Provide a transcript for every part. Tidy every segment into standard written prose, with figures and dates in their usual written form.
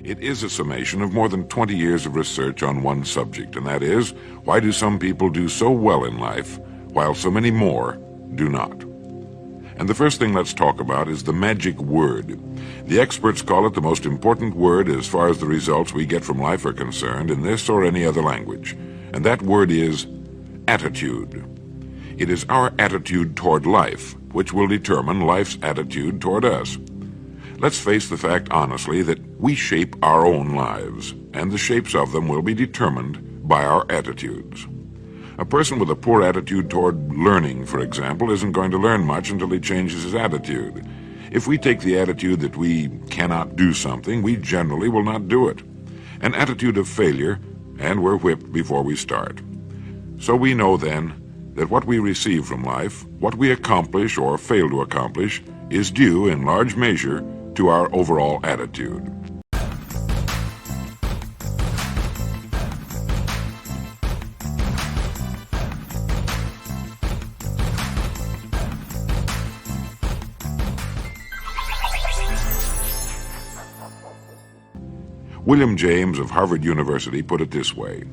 It is a summation of more than 20 years of research on one subject, and that is, why do some people do so well in life, while so many more do not? And the first thing let's talk about is the magic word. The experts call it the most important word as far as the results we get from life are concerned in this or any other language, and that word is attitude. It is our attitude toward life which will determine life's attitude toward us. Let's face the fact honestly that we shape our own lives, and the shapes of them will be determined by our attitudes. A person with a poor attitude toward learning, for example, isn't going to learn much until he changes his attitude. If we take the attitude that we cannot do something, we generally will not do it. An attitude of failure, and we're whipped before we start. So we know then that what we receive from life, what we accomplish or fail to accomplish, is due in large measure to our overall attitude. William James of Harvard University put it this way: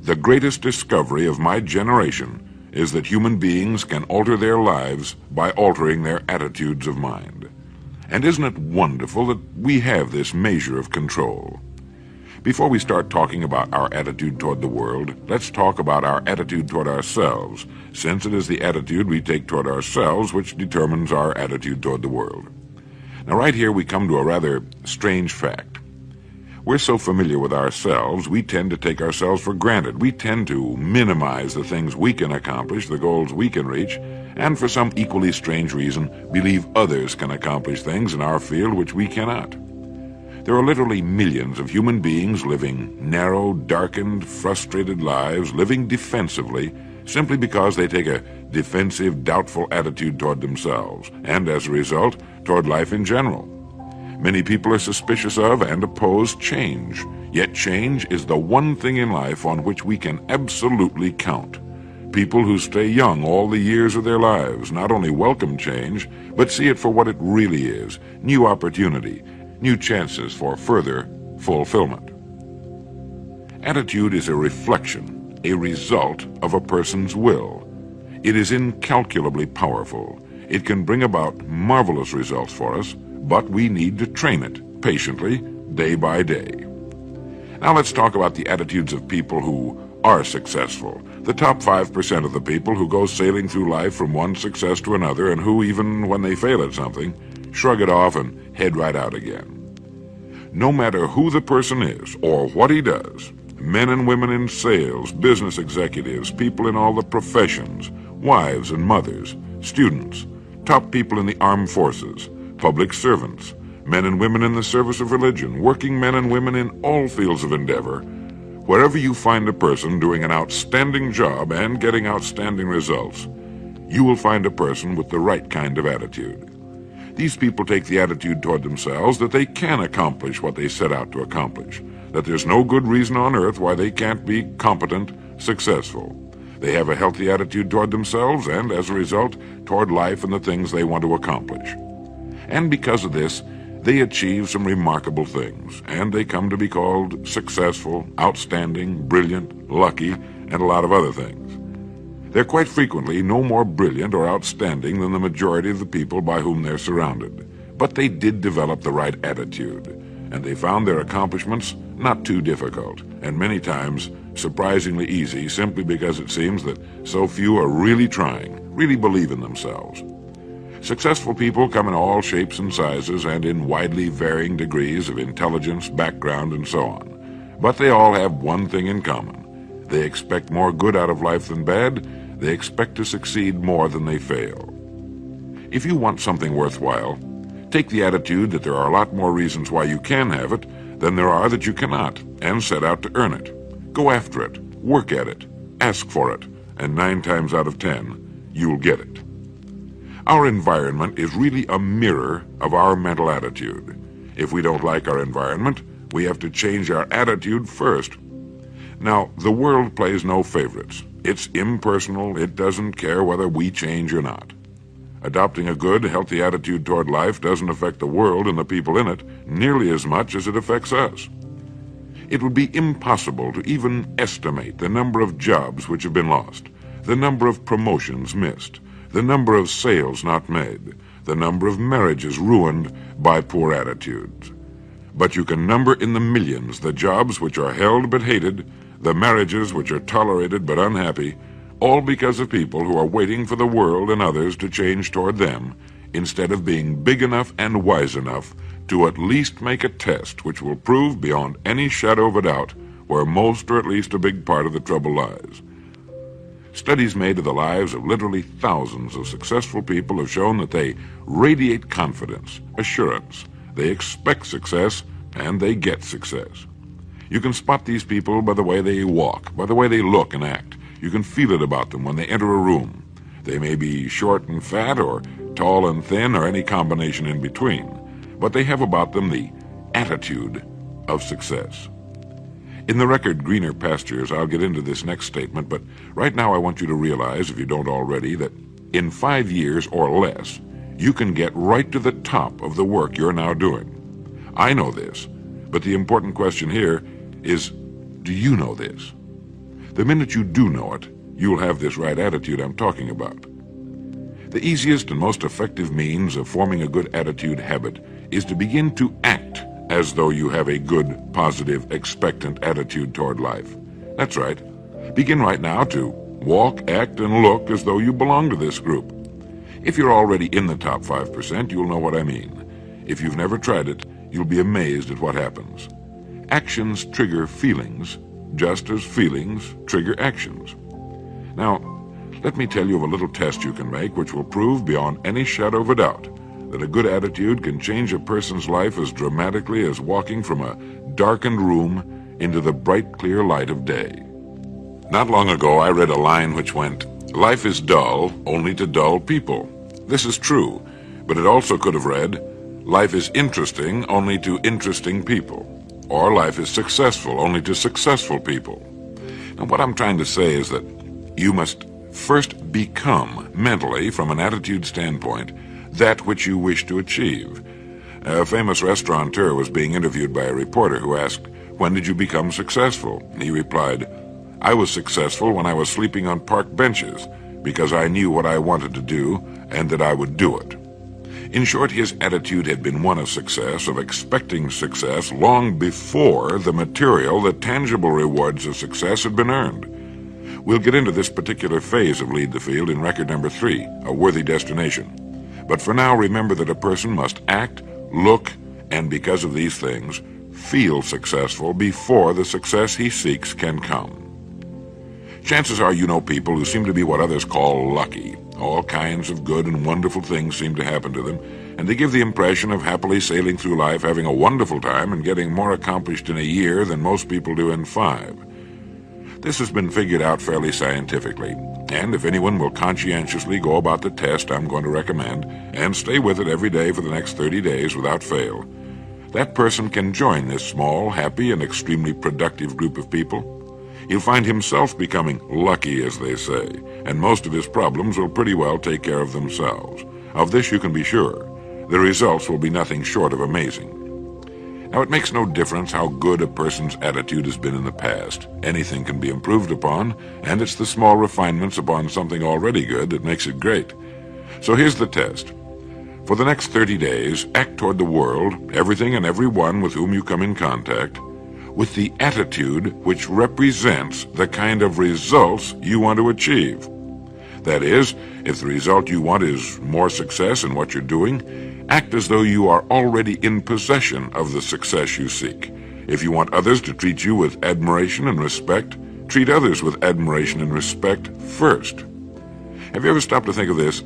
"The greatest discovery of my generation is that human beings can alter their lives by altering their attitudes of mind." And isn't it wonderful that we have this measure of control? Before we start talking about our attitude toward the world, let's talk about our attitude toward ourselves, since it is the attitude we take toward ourselves which determines our attitude toward the world. Now, right here we come to a rather strange fact. We're so familiar with ourselves, we tend to take ourselves for granted. We tend to minimize the things we can accomplish, the goals we can reach, and for some equally strange reason, believe others can accomplish things in our field which we cannot. There are literally millions of human beings living narrow, darkened, frustrated lives, living defensively, simply because they take a defensive, doubtful attitude toward themselves, and as a result, toward life in general. Many people are suspicious of and oppose change, yet change is the one thing in life on which we can absolutely count. People who stay young all the years of their lives not only welcome change, but see it for what it really is: new opportunity, new chances for further fulfillment. Attitude is a reflection, a result of a person's will. It is incalculably powerful. It can bring about marvelous results for us, but we need to train it patiently, day by day. Now let's talk about the attitudes of people who are successful. The top 5% of the people who go sailing through life from one success to another, and who, even when they fail at something, shrug it off and head right out again. No matter who the person is or what he does, men and women in sales, business executives, people in all the professions, wives and mothers, students, top people in the armed forces, public servants, men and women in the service of religion, working men and women in all fields of endeavor, wherever you find a person doing an outstanding job and getting outstanding results, you will find a person with the right kind of attitude. These people take the attitude toward themselves that they can accomplish what they set out to accomplish, that there's no good reason on earth why they can't be competent, successful. They have a healthy attitude toward themselves and, as a result, toward life and the things they want to accomplish. And because of this, they achieve some remarkable things, and they come to be called successful, outstanding, brilliant, lucky, and a lot of other things. They're quite frequently no more brilliant or outstanding than the majority of the people by whom they're surrounded. But they did develop the right attitude, and they found their accomplishments not too difficult, and many times surprisingly easy, simply because it seems that so few are really trying, really believe in themselves. Successful people come in all shapes and sizes and in widely varying degrees of intelligence, background, and so on. But they all have one thing in common. They expect more good out of life than bad. They expect to succeed more than they fail. If you want something worthwhile, take the attitude that there are a lot more reasons why you can have it than there are that you cannot, and set out to earn it. Go after it, work at it, ask for it, and 9 times out of 10, you'll get it. Our environment is really a mirror of our mental attitude. If we don't like our environment, we have to change our attitude first. Now, the world plays no favorites. It's impersonal. It doesn't care whether we change or not. Adopting a good, healthy attitude toward life doesn't affect the world and the people in it nearly as much as it affects us. It would be impossible to even estimate the number of jobs which have been lost, the number of promotions missed, the number of sales not made, the number of marriages ruined by poor attitudes. But you can number in the millions the jobs which are held but hated, the marriages which are tolerated but unhappy, all because of people who are waiting for the world and others to change toward them, instead of being big enough and wise enough to at least make a test which will prove beyond any shadow of a doubt where most or at least a big part of the trouble lies. Studies made of the lives of literally thousands of successful people have shown that they radiate confidence, assurance, they expect success, and they get success. You can spot these people by the way they walk, by the way they look and act. You can feel it about them when they enter a room. They may be short and fat, or tall and thin, or any combination in between, but they have about them the attitude of success. In the record Greener Pastures, I'll get into this next statement, but right now I want you to realize, if you don't already, that in 5 years or less, you can get right to the top of the work you're now doing. I know this, but the important question here is, do you know this? The minute you do know it, you'll have this right attitude I'm talking about. The easiest and most effective means of forming a good attitude habit is to begin to act as though you have a good, positive, expectant attitude toward life. That's right. Begin right now to walk, act, and look as though you belong to this group. If you're already in the top 5%, you'll know what I mean. If you've never tried it, you'll be amazed at what happens. Actions trigger feelings, just as feelings trigger actions. Now, let me tell you of a little test you can make which will prove beyond any shadow of a doubt that a good attitude can change a person's life as dramatically as walking from a darkened room into the bright, clear light of day. Not long ago, I read a line which went, "Life is dull only to dull people." This is true, but it also could have read, "Life is interesting only to interesting people," or "Life is successful only to successful people." Now, what I'm trying to say is that you must first become, mentally, from an attitude standpoint, that which you wish to achieve. A famous restaurateur was being interviewed by a reporter who asked, "When did you become successful?" He replied, "I was successful when I was sleeping on park benches, because I knew what I wanted to do and that I would do it." In short, his attitude had been one of success, of expecting success, long before the material, the tangible rewards of success had been earned. We'll get into this particular phase of Lead the Field in record number 3, A Worthy Destination. But for now, remember that a person must act, look, and because of these things, feel successful before the success he seeks can come. Chances are you know people who seem to be what others call lucky. All kinds of good and wonderful things seem to happen to them, and they give the impression of happily sailing through life, having a wonderful time, and getting more accomplished in a year than most people do in 5. This has been figured out fairly scientifically, and if anyone will conscientiously go about the test I'm going to recommend, and stay with it every day for the next 30 days without fail, that person can join this small, happy, and extremely productive group of people. He'll find himself becoming lucky, as they say, and most of his problems will pretty well take care of themselves. Of this you can be sure. The results will be nothing short of amazing. Now, it makes no difference how good a person's attitude has been in the past. Anything can be improved upon, and it's the small refinements upon something already good that makes it great. So here's the test. For the next 30 days, act toward the world, everything and everyone with whom you come in contact, with the attitude which represents the kind of results you want to achieve. That is, if the result you want is more success in what you're doing, act as though you are already in possession of the success you seek. If you want others to treat you with admiration and respect, treat others with admiration and respect first. Have you ever stopped to think of this?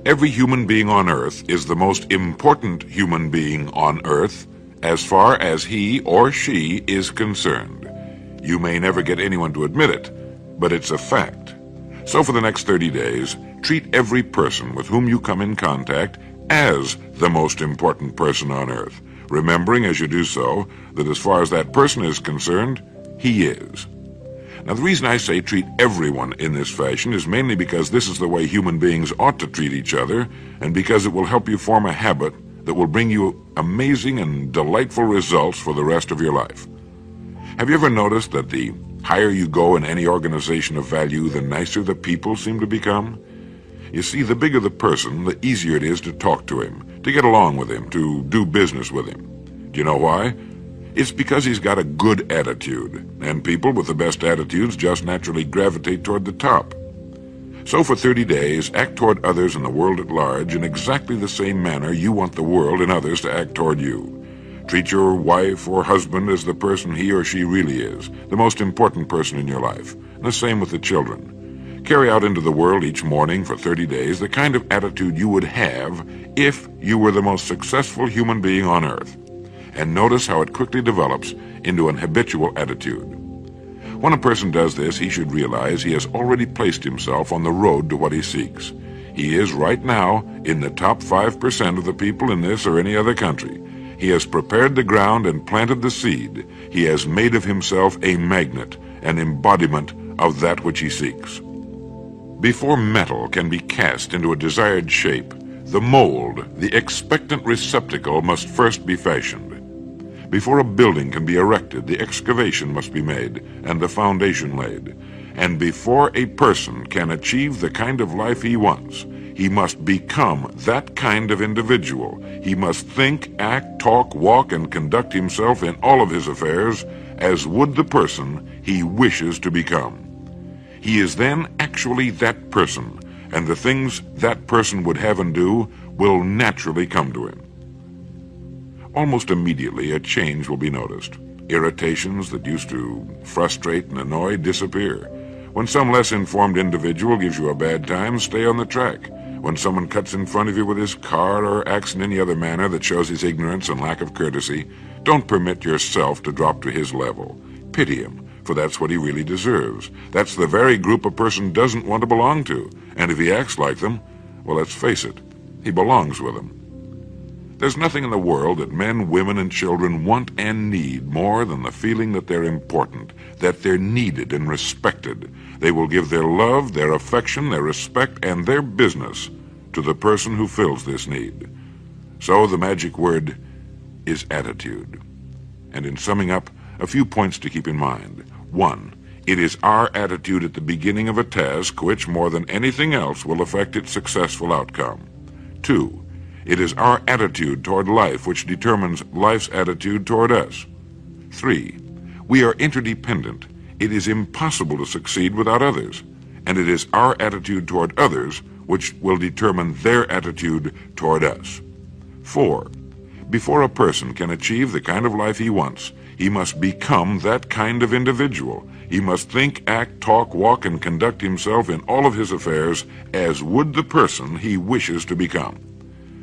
Every human being on earth is the most important human being on earth as far as he or she is concerned. You may never get anyone to admit it, but it's a fact. So for the next 30 days, treat every person with whom you come in contact as the most important person on earth, remembering as you do so that as far as that person is concerned, he is. Now, the reason I say treat everyone in this fashion is mainly because this is the way human beings ought to treat each other, and because it will help you form a habit that will bring you amazing and delightful results for the rest of your life. Have you ever noticed that the higher you go in any organization of value, the nicer the people seem to become? You see, the bigger the person, the easier it is to talk to him, to get along with him, to do business with him. Do you know why? It's because he's got a good attitude, and people with the best attitudes just naturally gravitate toward the top. So for 30 days, act toward others and the world at large in exactly the same manner you want the world and others to act toward you. Treat your wife or husband as the person he or she really is, the most important person in your life, and the same with the children. Carry out into the world each morning for 30 days the kind of attitude you would have if you were the most successful human being on earth. And notice how it quickly develops into an habitual attitude. When a person does this, he should realize he has already placed himself on the road to what he seeks. He is right now in the top 5% of the people in this or any other country. He has prepared the ground and planted the seed. He has made of himself a magnet, an embodiment of that which he seeks. Before metal can be cast into a desired shape, the mold, the expectant receptacle, must first be fashioned. Before a building can be erected, the excavation must be made and the foundation laid. And before a person can achieve the kind of life he wants, he must become that kind of individual. He must think, act, talk, walk, and conduct himself in all of his affairs as would the person he wishes to become. He is then actually that person, and the things that person would have and do will naturally come to him. Almost immediately, a change will be noticed. Irritations that used to frustrate and annoy disappear. When some less informed individual gives you a bad time, stay on the track. When someone cuts in front of you with his car or acts in any other manner that shows his ignorance and lack of courtesy, don't permit yourself to drop to his level. Pity him, for that's what he really deserves. That's the very group a person doesn't want to belong to. And if he acts like them, well, let's face it, he belongs with them. There's nothing in the world that men, women, and children want and need more than the feeling that they're important, that they're needed and respected. They will give their love, their affection, their respect, and their business to the person who fills this need. So the magic word is attitude. And in summing up, a few points to keep in mind. 1. It is our attitude at the beginning of a task which, more than anything else, will affect its successful outcome. 2. It is our attitude toward life which determines life's attitude toward us. 3. We are interdependent. It is impossible to succeed without others, and it is our attitude toward others which will determine their attitude toward us. 4. Before a person can achieve the kind of life he wants, he must become that kind of individual. He must think, act, talk, walk, and conduct himself in all of his affairs as would the person he wishes to become.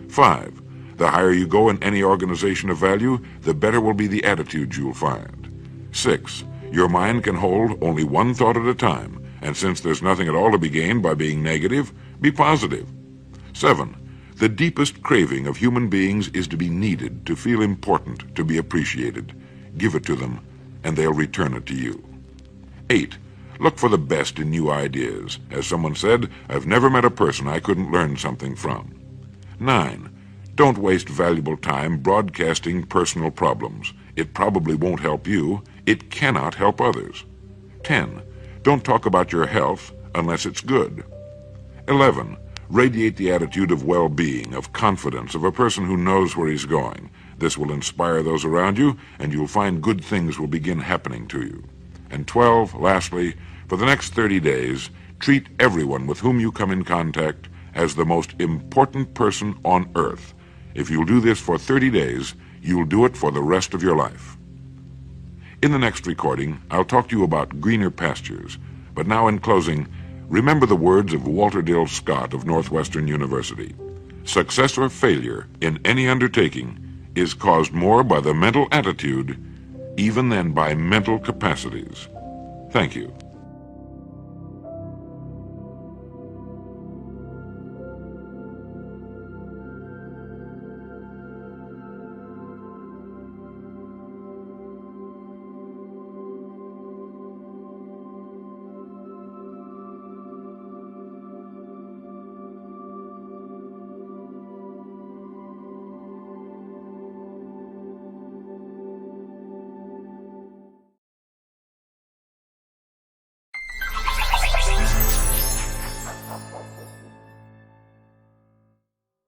5. The higher you go in any organization of value, the better will be the attitude you'll find. 6. Your mind can hold only one thought at a time, and since there's nothing at all to be gained by being negative, be positive. 7. The deepest craving of human beings is to be needed, to feel important, to be appreciated. Give it to them, and they'll return it to you. 8. Look for the best in new ideas. As someone said, I've never met a person I couldn't learn something from. 9. Don't waste valuable time broadcasting personal problems. It probably won't help you. It cannot help others. 10. Don't talk about your health unless it's good. 11. Radiate the attitude of well-being, of confidence, of a person who knows where he's going. This will inspire those around you, and you'll find good things will begin happening to you. And 12, lastly, for the next 30 days, treat everyone with whom you come in contact as the most important person on earth. If you'll do this for 30 days, you'll do it for the rest of your life. In the next recording, I'll talk to you about greener pastures. But now in closing, remember the words of Walter Dill Scott of Northwestern University. Success or failure in any undertaking is caused more by the mental attitude even than by mental capacities. Thank you.